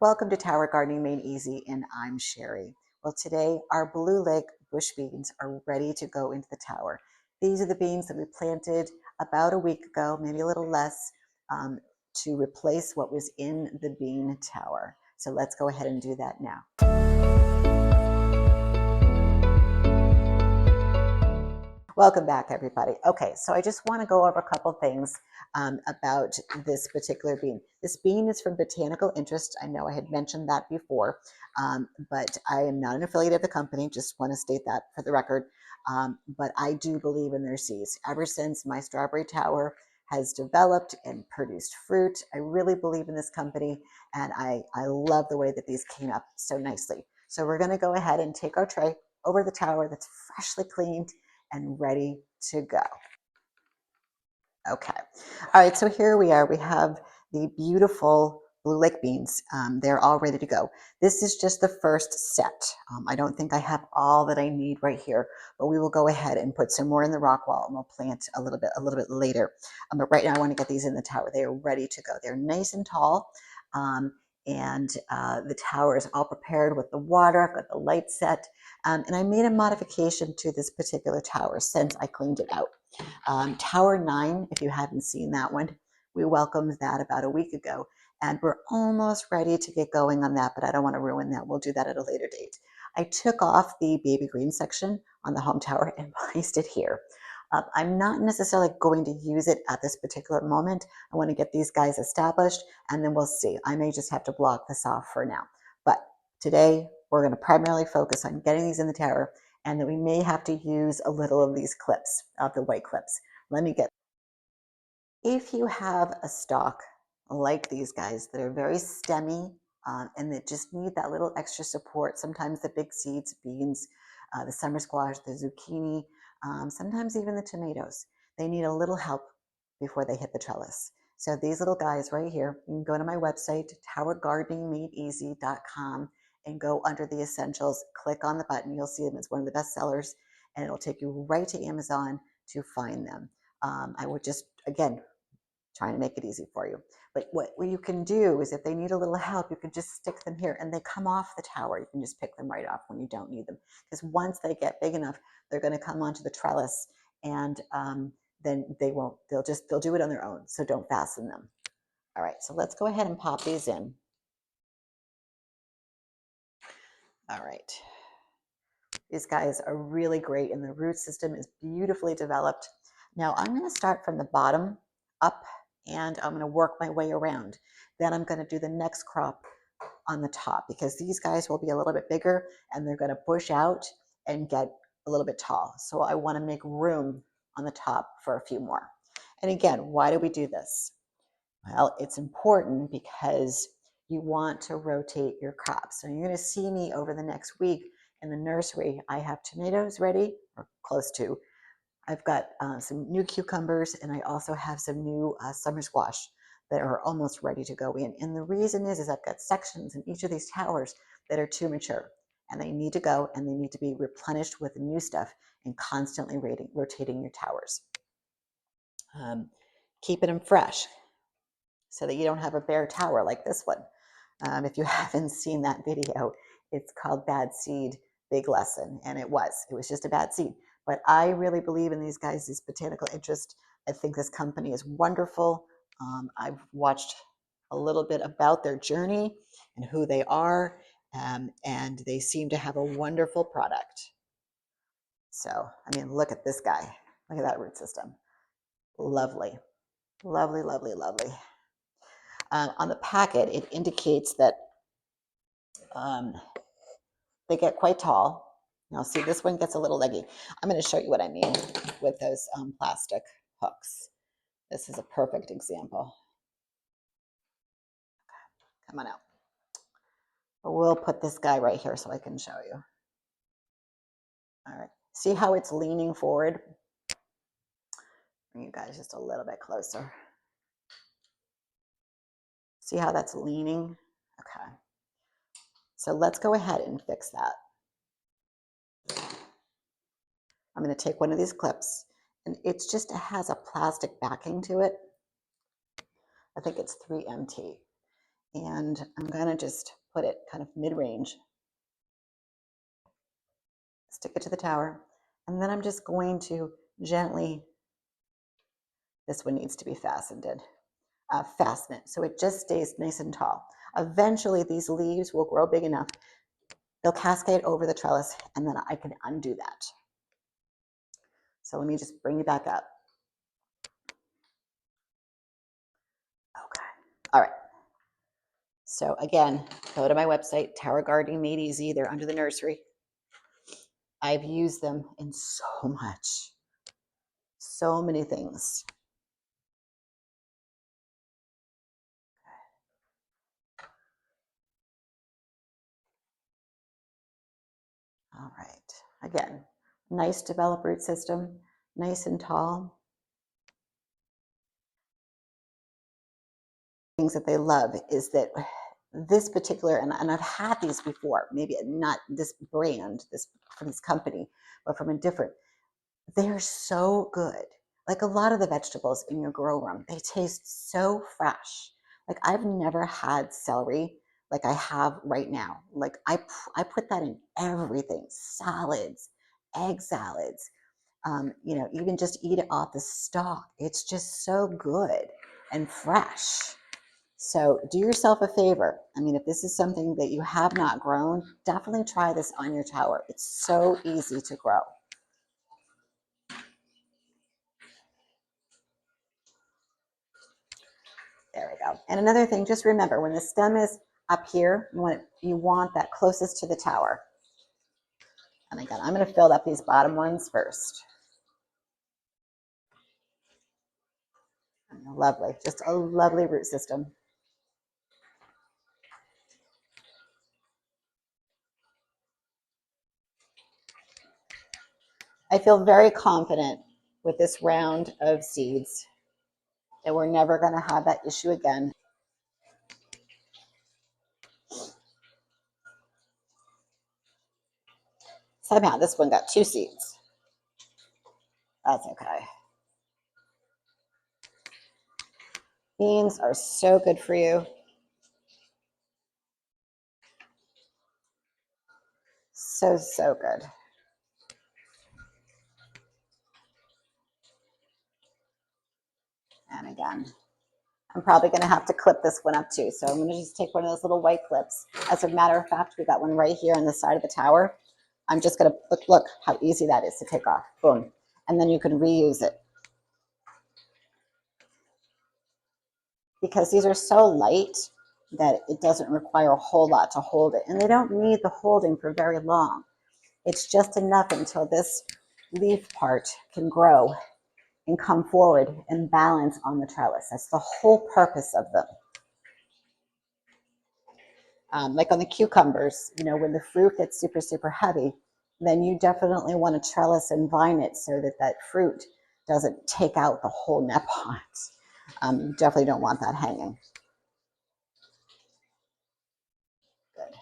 Welcome to Tower Gardening Made Easy, and I'm Sherry. Well, today our blue leg bush beans are ready to go into the tower. These are the beans that we planted about a week ago, maybe a little less, to replace what was in the bean tower. So let's go ahead and do that now. Welcome back, everybody. Okay, so I just want to go over a couple things about this particular bean. This bean is from Botanical Interests. I know I had mentioned that before, but I am not an affiliate of the company. Just want to state that for the record. But I do believe in their seeds. Ever since my strawberry tower has developed and produced fruit, I really believe in this company, and I love the way that these came up so nicely. So we're going to go ahead and take our tray over the tower that's freshly cleaned and ready to go. Okay. All right. So here we are. We have the beautiful blue lake beans. They're all ready to go. This is just the first set. I don't think I have all that I need right here, but we will go ahead and put some more in the rock wall, and we'll plant a little bit later. But right now I want to get these in the tower. They are ready to go. They're nice and tall. And the tower is all prepared with the water. I've got the light set. And I made a modification to this particular tower since I cleaned it out. Tower 9, if you haven't seen that one, we welcomed that about a week ago, and we're almost ready to get going on that, but I don't want to ruin that. We'll do that at a later date. I took off the baby green section on the home tower and placed it here. I'm not necessarily going to use it at this particular moment. I want to get these guys established, and then we'll see. I may just have to block this off for now. But today, we're going to primarily focus on getting these in the tower, and then we may have to use a little of these clips, of the white clips. Let me get. If you have a stalk like these guys that are very stemmy and that just need that little extra support, sometimes the big seeds, beans, the summer squash, the zucchini, sometimes even the tomatoes, they need a little help before they hit the trellis. So these little guys right here, you can go to my website, towergardeningmadeeasy.com, and go under the essentials, click on the button. You'll see them. It's one of the best sellers, and it'll take you right to Amazon to find them. I would just, again, trying to make it easy for you. But what you can do is if they need a little help, you can just stick them here and they come off the tower. You can just pick them right off when you don't need them. Because once they get big enough, they're going to come onto the trellis, and then they'll do it on their own. So don't fasten them. All right, so let's go ahead and pop these in. All right. These guys are really great, and the root system is beautifully developed. Now I'm going to start from the bottom up, and I'm going to work my way around. Then I'm going to do the next crop on the top, because these guys will be a little bit bigger and they're going to bush out and get a little bit tall. So I want to make room on the top for a few more. And again, why do we do this? Well, it's important because you want to rotate your crops. So you're going to see me over the next week in the nursery. I have tomatoes ready, or close to. I've got some new cucumbers, and I also have some new summer squash that are almost ready to go in. And the reason is I've got sections in each of these towers that are too mature, and they need to go, and they need to be replenished with new stuff, and constantly rotating your towers. Keeping them fresh so that you don't have a bare tower like this one. If you haven't seen that video, it's called Bad Seed, Big Lesson, and it was just a bad seed. But I really believe in these guys, these Botanical Interests. I think this company is wonderful. I've watched a little bit about their journey and who they are, and they seem to have a wonderful product. So, I mean, look at this guy. Look at that root system. Lovely, lovely, lovely, lovely. On the packet, it indicates that they get quite tall. Now, see, this one gets a little leggy. I'm going to show you what I mean with those plastic hooks. This is a perfect example. Come on out. We'll put this guy right here so I can show you. All right. See how it's leaning forward? Bring you guys just a little bit closer. See how that's leaning? Okay. So let's go ahead and fix that. I'm going to take one of these clips, and it has a plastic backing to it. I think it's 3MT. And I'm going to just put it kind of mid-range, stick it to the tower, and then I'm just going to gently, this one needs to be fastened in, fasten it so it just stays nice and tall. Eventually these leaves will grow big enough, they'll cascade over the trellis, and then I can undo that. So let me just bring it back up. Okay, all right. So again, go to my website, Tower Gardening Made Easy. They're under the nursery. I've used them in so many things. All right, again, nice developed root system, nice and tall. Things that they love is that this particular, and I've had these before, maybe not this brand, this from this company, but from a different, they're so good. Like a lot of the vegetables in your grow room, they taste so fresh. Like I've never had celery like I have right now. Like I put that in everything, salads, egg salads, you know, even just eat it off the stalk. It's just so good and fresh. So do yourself a favor. I mean, if this is something that you have not grown, definitely try this on your tower. It's so easy to grow. There we go. And another thing, just remember when the stem is up here, you want that closest to the tower. And again, I'm going to fill up these bottom ones first. Lovely, just a lovely root system. I feel very confident with this round of seeds that we're never going to have that issue again. Somehow this one got 2 seeds. That's okay. Beans are so good for you. So, so good. And again, I'm probably going to have to clip this one up too. So I'm going to just take one of those little white clips. As a matter of fact, we got one right here on the side of the tower. I'm just going to look how easy that is to take off. Boom. And then you can reuse it. Because these are so light that it doesn't require a whole lot to hold it. And they don't need the holding for very long. It's just enough until this leaf part can grow and come forward and balance on the trellis. That's the whole purpose of them. Like on the cucumbers, you know, when the fruit gets super, super heavy, then you definitely want to trellis and vine it so that that fruit doesn't take out the whole net pot. You definitely don't want that hanging. Good.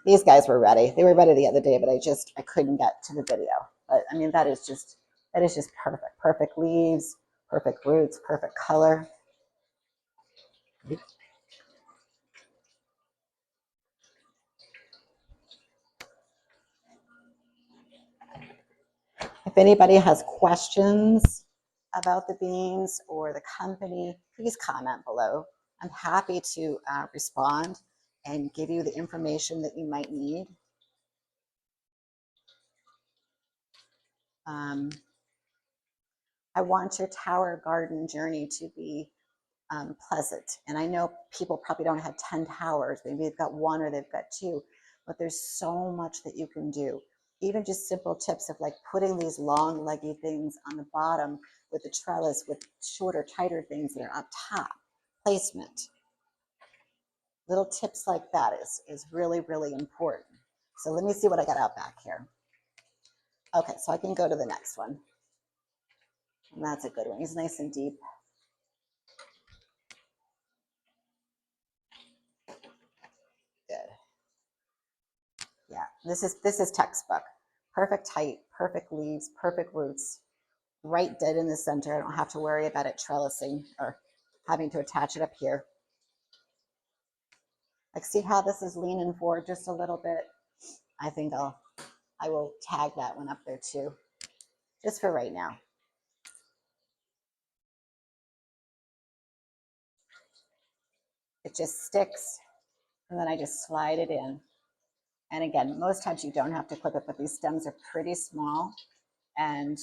These guys were ready. They were ready the other day, but I couldn't get to the video. But I mean, that is just perfect. Perfect leaves, perfect roots, perfect color. If anybody has questions about the beans or the company, please comment below. I'm happy to respond and give you the information that you might need. I want your tower garden journey to be pleasant. And I know people probably don't have 10 towers. Maybe they've got 1 or they've got 2, but there's so much that you can do. Even just simple tips of like putting these long leggy things on the bottom with the trellis with shorter, tighter things that are up top. Placement. Little tips like that is really, really important. So let me see what I got out back here. Okay, so I can go to the next one. And that's a good one. He's nice and deep. Good. Yeah, this is textbook. Perfect height, perfect leaves, perfect roots, right dead in the center. I don't have to worry about it trellising or having to attach it up here. Like, see how this is leaning forward just a little bit? I think I will tag that one up there too, just for right now. It just sticks, and then I just slide it in. And again, most times you don't have to clip it, but these stems are pretty small. And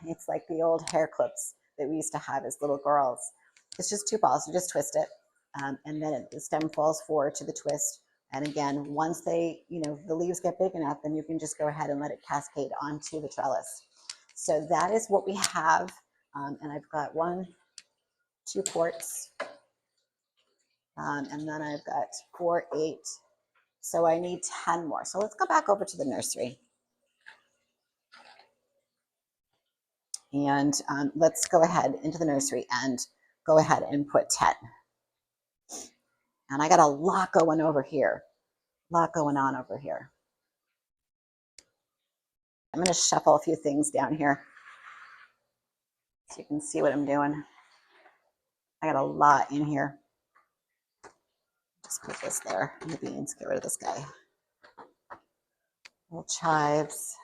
it's like the old hair clips that we used to have as little girls. It's just two balls, you just twist it. And then the stem falls forward to the twist. And again, once they, the leaves get big enough, then you can just go ahead and let it cascade onto the trellis. So that is what we have. And I've got 2 quarts. And then I've got 4, 8. So I need 10 more. So let's go back over to the nursery. And let's go ahead into the nursery and go ahead and put 10. And I got a lot going over here. A lot going on over here. I'm going to shuffle a few things down here so you can see what I'm doing. I got a lot in here. Just put this there. And the beans, get rid of this guy. Little chives.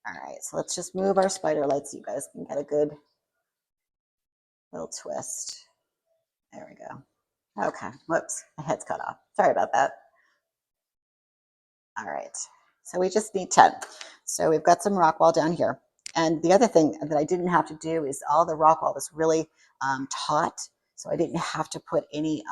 All right, so let's just move our spider lights so you guys can get a good little twist. There we go. Okay, whoops, my head's cut off. Sorry about that. All right, so we just need 10. So we've got some rock wall down here. And the other thing that I didn't have to do is all the rock wall was really taut, so I didn't have to put any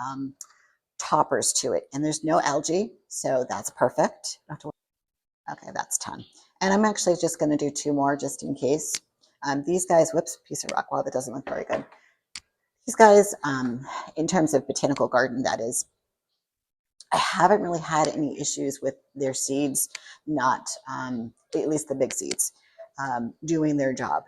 toppers to it. And there's no algae, so that's perfect. Okay, that's 10. And I'm actually just going to do 2 more just in case. These guys, whoops, piece of rock wall that doesn't look very good. These guys, in terms of botanical garden, that is, I haven't really had any issues with their seeds, not, at least the big seeds, doing their job.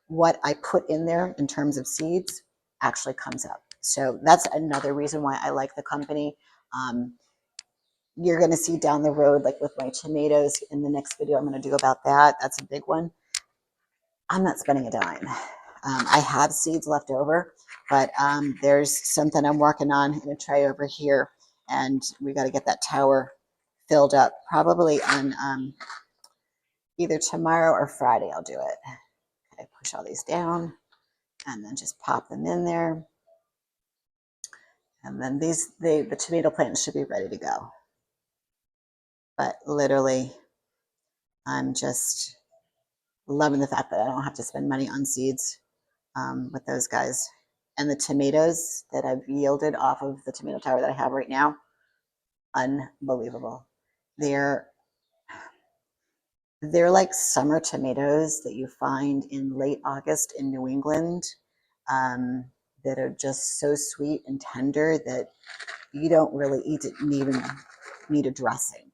What I put in there in terms of seeds actually comes up. So that's another reason why I like the company. You're going to see down the road, like with my tomatoes in the next video I'm going to do about that. That's a big one. I'm not spending a dime. I have seeds left over, but there's something I'm working on in a tray over here, and we got to get that tower filled up. Probably on either tomorrow or Friday I'll do it. Okay, push all these down, and then just pop them in there. And then the tomato plants should be ready to go. But literally, I'm just loving the fact that I don't have to spend money on seeds with those guys. And the tomatoes that I've yielded off of the tomato tower that I have right now, unbelievable. They're like summer tomatoes that you find in late August in New England, that are just so sweet and tender that you don't really even need a dressing.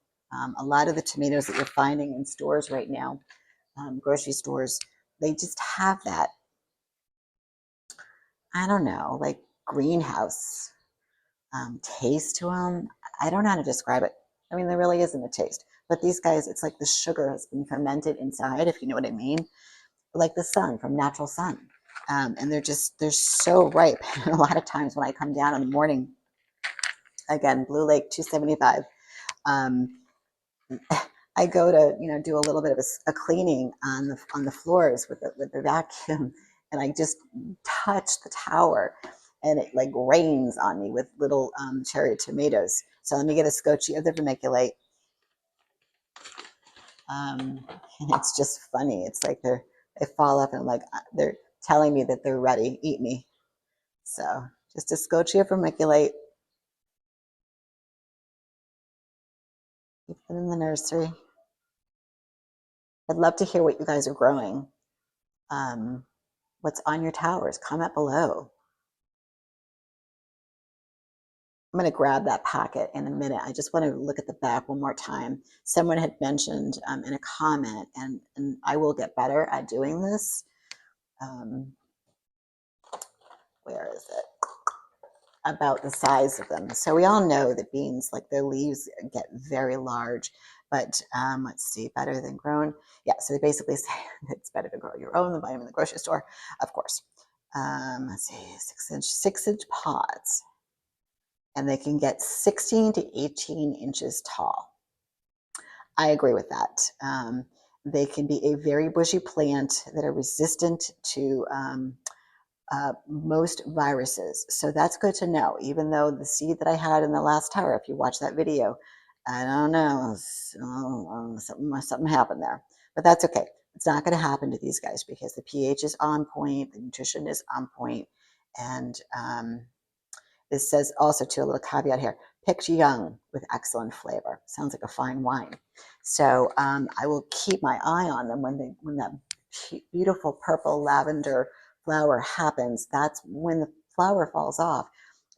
A lot of the tomatoes that you're finding in stores right now, grocery stores, they just have that, I don't know, like greenhouse taste to them. I don't know how to describe it. I mean, there really isn't a taste. But these guys, it's like the sugar has been fermented inside, if you know what I mean. Like the sun, from natural sun. And they're so ripe. And a lot of times when I come down in the morning, again, Blue Lake 275, I go to, do a little bit of a cleaning on the floors with the vacuum, and I just touch the tower, and it like rains on me with little cherry tomatoes. So let me get a scotchy of the vermiculite. And it's just funny. It's like they fall up and like they're telling me that they're ready. Eat me. So just a scotchy of vermiculite. Keep them in the nursery. I'd love to hear what you guys are growing. What's on your towers? Comment below. I'm going to grab that packet in a minute. I just want to look at the back one more time. Someone had mentioned in a comment, and I will get better at doing this. Where is it? About the size of them. So we all know that beans, like their leaves get very large, but let's see, better than grown. Yeah, so they basically say it's better to grow your own than buy them in the grocery store, of course. Let's see, 6-inch pods. and they can get 16 to 18 inches tall. I agree with that. They can be a very bushy plant that are resistant to most viruses. So that's good to know, even though the seed that I had in the last tower, if you watch that video, I don't know, something happened there, but that's okay. It's not going to happen to these guys because the pH is on point, the nutrition is on point, and this says also too, a little caveat here, picked young with excellent flavor. Sounds like a fine wine. So I will keep my eye on them when that beautiful purple lavender flower happens. That's when the flower falls off.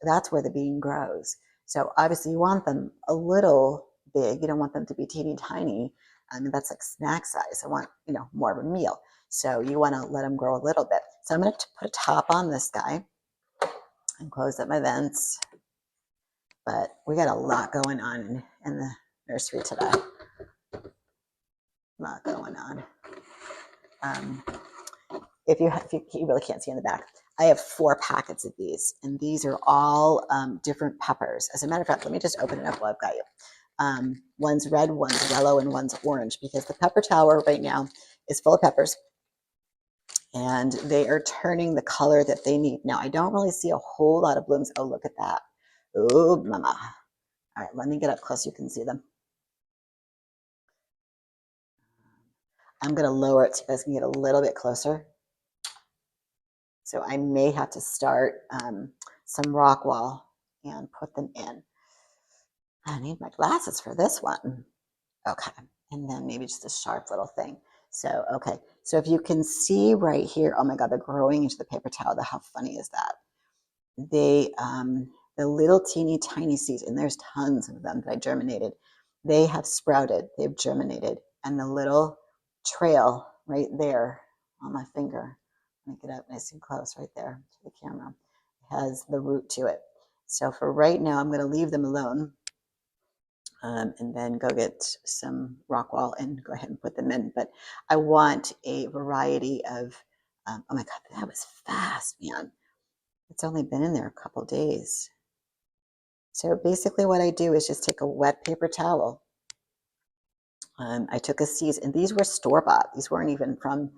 That's where the bean grows. So obviously you want them a little big. You don't want them to be teeny tiny. I mean, that's like snack size. I want, more of a meal. So you want to let them grow a little bit. So I'm going to put a top on this guy and close up my vents. But we got a lot going on in the nursery today. A lot going on. If you really can't see in the back, I have 4 packets of these, and these are all different peppers. As a matter of fact, let me just open it up while I've got you. One's red, one's yellow, and one's orange, because the pepper tower right now is full of peppers, and they are turning the color that they need. Now, I don't really see a whole lot of blooms. Oh, look at that. Oh, mama. All right, let me get up close so you can see them. I'm going to lower it so you guys can get a little bit closer. So I may have to start some rock wall and put them in. I need my glasses for this one. Okay, and then maybe just a sharp little thing. So, okay, so if you can see right here, oh my God, they're growing into the paper towel. How funny is that? The little teeny tiny seeds, and there's tons of them that I germinated. They have sprouted, they've germinated, and the little trail right there on my finger, let me get up nice and close right there to the camera, has the root to it. So for right now, I'm going to leave them alone, and then go get some rock wall and go ahead and put them in. But I want a variety of, oh my God, that was fast, man. It's only been in there a couple days. So basically what I do is just take a wet paper towel. I took a seeds, and these were store-bought. These weren't even from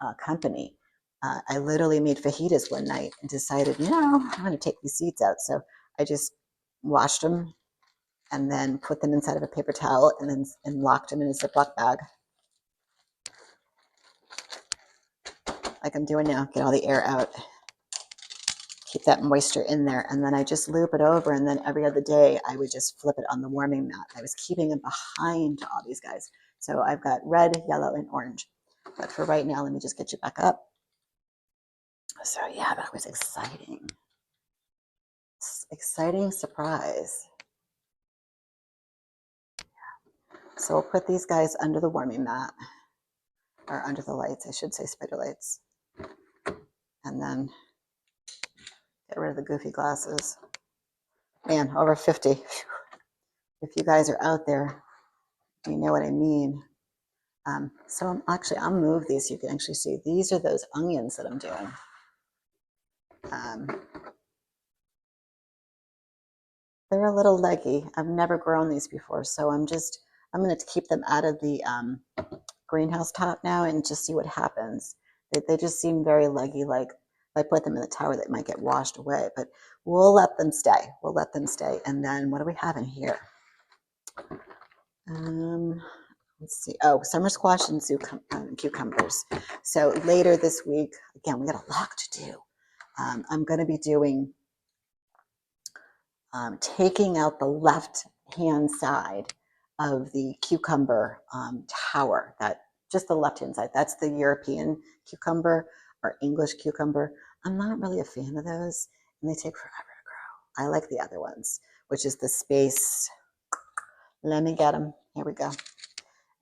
a company. I literally made fajitas one night and decided, I'm going to take these seeds out. So I just washed them and then put them inside of a paper towel and locked them in a Ziploc bag, like I'm doing now. Get all the air out. Keep that moisture in there, and then I just loop it over, and then every other day I would just flip it on the warming mat. I was keeping it behind all these guys. So I've got red, yellow, and orange. But for right now, let me just get you back up. So yeah, that was exciting. Exciting surprise. So we'll put these guys under the warming mat, or under the lights, I should say, spider lights. And then get rid of the goofy glasses. Man, over 50. If you guys are out there, you know what I mean. So I'll move these so you can actually see. These are those onions that I'm doing. They're a little leggy. I've never grown these before, so I'm going to keep them out of the greenhouse top now and just see what happens. They just seem very leggy, like if I put them in the tower, they might get washed away, but we'll let them stay. We'll let them stay. And then what do we have in here? Let's see. Oh, summer squash and cucumbers. So later this week, again, we got a lot to do. I'm going to be doing taking out the left-hand side of the cucumber tower, just the left-hand side. That's the European cucumber or English cucumber. I'm not really a fan of those, and they take forever to grow. I like the other ones, which is the space. Let me get them. Here we go.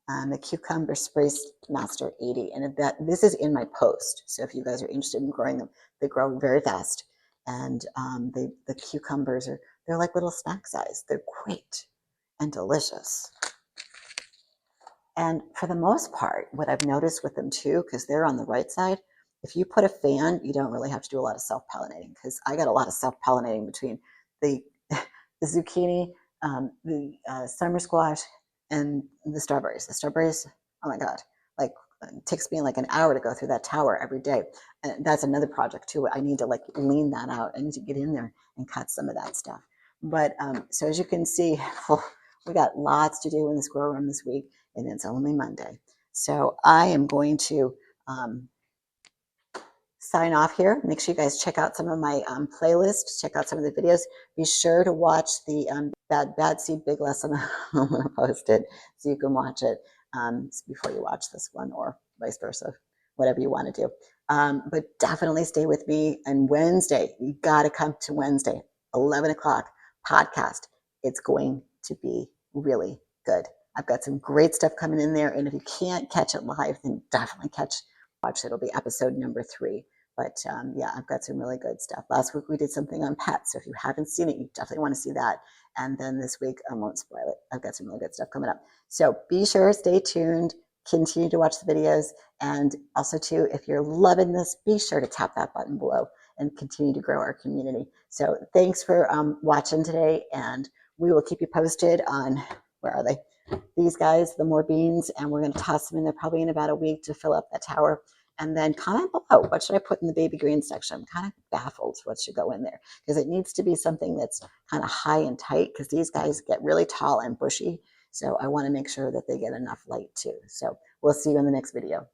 The Cucumber Sprace Master 80. And this is in my post. So if you guys are interested in growing them, they grow very fast. And the cucumbers they're like little snack size. They're great and delicious. And for the most part, what I've noticed with them too, because they're on the right side, if you put a fan, you don't really have to do a lot of self-pollinating, because I got a lot of self-pollinating between the the zucchini, the summer squash, and the strawberries. The strawberries, oh my God, like it takes me like an hour to go through that tower every day. And that's another project too. I need to like lean that out. I need to get in there and cut some of that stuff. But so as you can see, we got lots to do in this grow room this week, and it's only Monday. So I am going to sign off here. Make sure you guys check out some of my playlists, check out some of the videos. Be sure to watch the Bad Seed Big Lesson. I'm going to post it so you can watch it before you watch this one, or vice versa, whatever you want to do. But definitely stay with me. And Wednesday, you got to come to Wednesday, 11 o'clock podcast. It's going to be really good. I've got some great stuff coming in there. And if you can't catch it live, then definitely watch. It'll be episode number 3. But yeah, I've got some really good stuff. Last week we did something on pets. So if you haven't seen it, you definitely want to see that. And then this week, I won't spoil it. I've got some really good stuff coming up. So be sure, stay tuned, continue to watch the videos. And also too, if you're loving this, be sure to tap that button below and continue to grow our community. So thanks for watching today. And we will keep you posted on, where are they? These guys, the more beans, and we're going to toss them in there probably in about a week to fill up that tower. And then comment below, what should I put in the baby green section? I'm kind of baffled what should go in there, because it needs to be something that's kind of high and tight, because these guys get really tall and bushy. So I want to make sure that they get enough light too. So we'll see you in the next video.